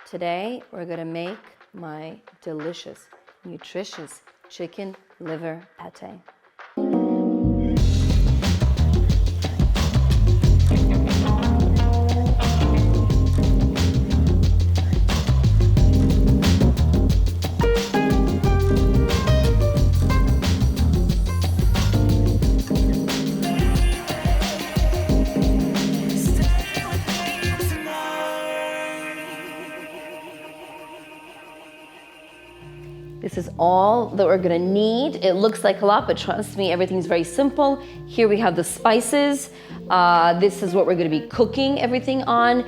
Today, we're gonna make my delicious, nutritious chicken liver pate. This is all that we're gonna need. It looks like a lot, but trust me, everything's very simple. Here we have the spices. This is what we're gonna be cooking everything on,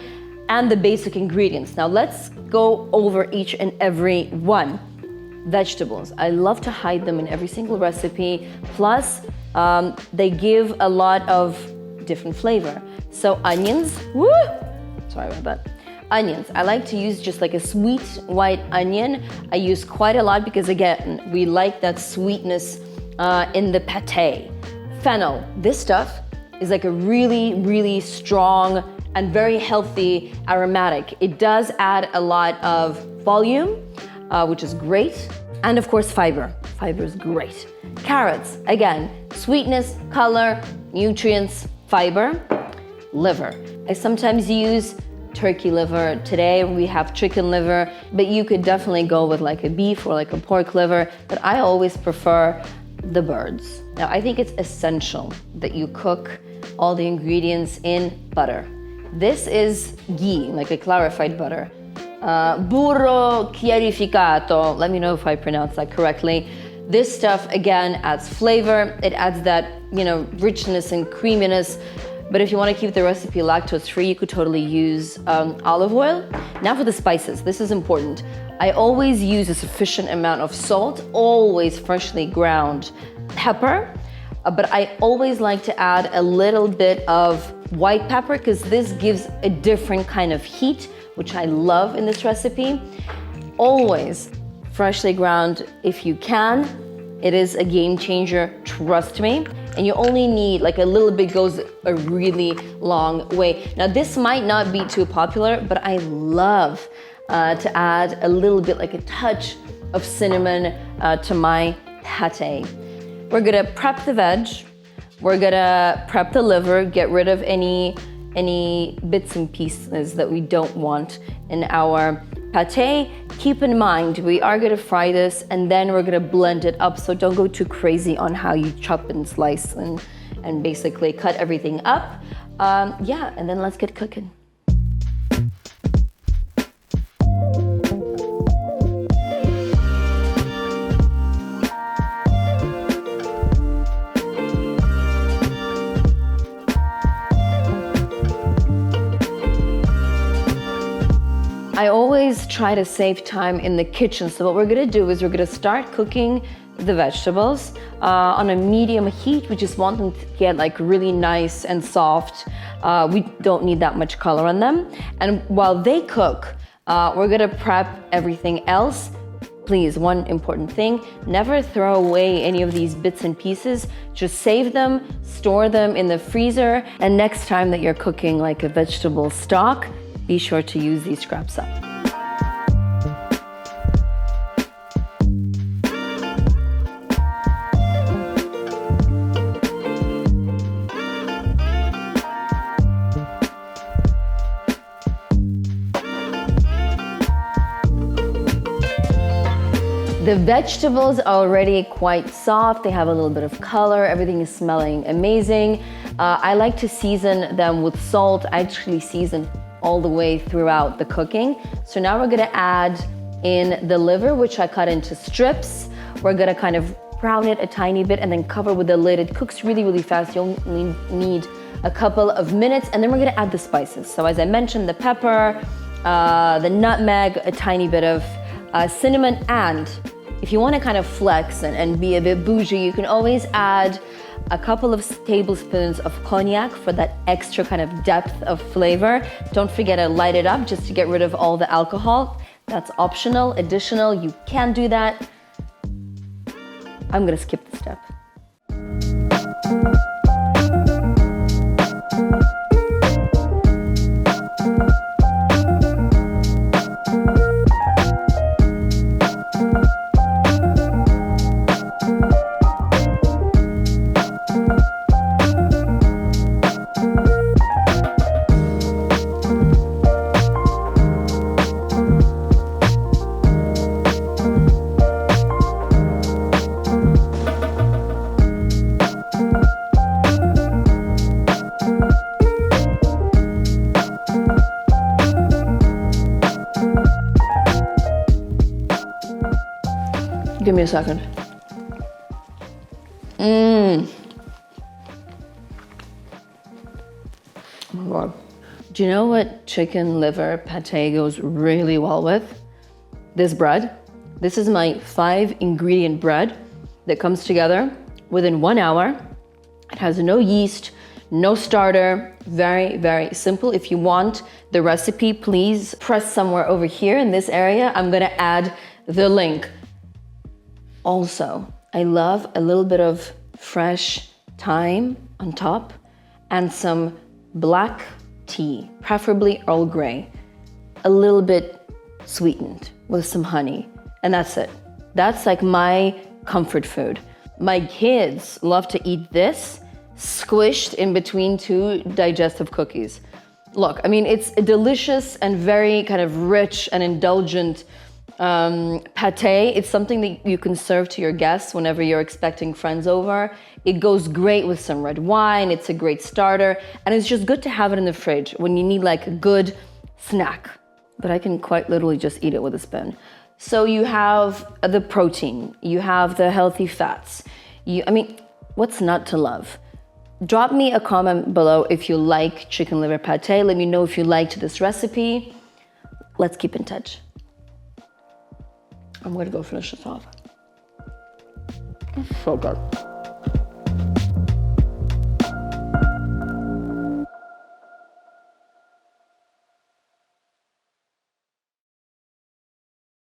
and the basic ingredients. Now let's go over each and every one. Vegetables, I love to hide them in every single recipe. Plus, they give a lot of different flavor. So onions, woo! Sorry about that. Onions, I like to use just like a sweet white onion. I use quite a lot because again, we like that sweetness in the pate. Fennel, this stuff is like a really, really strong and very healthy aromatic. It does add a lot of volume, which is great. And of course, fiber. Fiber is great. Carrots, again, sweetness, color, nutrients, fiber. Liver, I sometimes use turkey liver. Today we have chicken liver, but you could definitely go with like a beef or like a pork liver, but I always prefer the birds. Now I think it's essential that you cook all the ingredients in butter. This is ghee, like a clarified butter. Burro chiarificato, let me know if I pronounce that correctly. This stuff again adds flavor, it adds that, richness and creaminess. But if you want to keep the recipe lactose-free, you could totally use olive oil. Now for the spices, this is important. I always use a sufficient amount of salt, always freshly ground pepper, but I always like to add a little bit of white pepper because this gives a different kind of heat, which I love in this recipe. Always freshly ground if you can. It is a game changer, trust me. And you only need like a little bit goes a really long way. Now this might not be too popular, but I love to add a little bit, like a touch of cinnamon to my pate. We're gonna prep the veg. We're gonna prep the liver, get rid of any bits and pieces that we don't want in our pate. Keep in mind, we are gonna fry this and then we're gonna blend it up, so don't go too crazy on how you chop and slice and basically cut everything up. And then let's get cooking. I always try to save time in the kitchen. So what we're gonna do is we're gonna start cooking the vegetables on a medium heat. We just want them to get like really nice and soft. We don't need that much color on them. And while they cook, we're gonna prep everything else. Please, one important thing, never throw away any of these bits and pieces. Just save them, store them in the freezer. And next time that you're cooking like a vegetable stock, be sure to use these scraps up. The vegetables are already quite soft. They have a little bit of color. Everything is smelling amazing. I like to season them with salt. I actually season all the way throughout the cooking. So now we're gonna add in the liver, which I cut into strips. We're gonna kind of brown it a tiny bit and then cover with the lid. It cooks really, really fast. You'll need a couple of minutes, and then we're gonna add the spices. So as I mentioned, the pepper, the nutmeg, a tiny bit of cinnamon, and if you wanna kind of flex and be a bit bougie, you can always add a couple of tablespoons of cognac for that extra kind of depth of flavor. Don't forget to light it up just to get rid of all the alcohol. That's optional, additional, you can do that. I'm gonna skip the step. Give me a second. Oh my God. Do you know what chicken liver pate goes really well with? This bread. This is my 5-ingredient bread that comes together within 1 hour. It has no yeast, no starter, very, very simple. If you want the recipe, please press somewhere over here in this area. I'm gonna add the link. Also, I love a little bit of fresh thyme on top and some black tea, preferably Earl Grey, a little bit sweetened with some honey, and that's it. That's like my comfort food. My kids love to eat this squished in between 2 digestive cookies. Look, I mean, it's a delicious and very kind of rich and indulgent pate. It's something that you can serve to your guests whenever you're expecting friends over. It goes great with some red wine. It's a great starter, and it's just good to have it in the fridge when you need like a good snack. But I can quite literally just eat it with a spoon. So you have the protein, you have the healthy fats. I mean, what's not to love? Drop me a comment below if you like chicken liver pate. Let me know if you liked this recipe. Let's keep in touch. I'm gonna go finish this off. It's so good.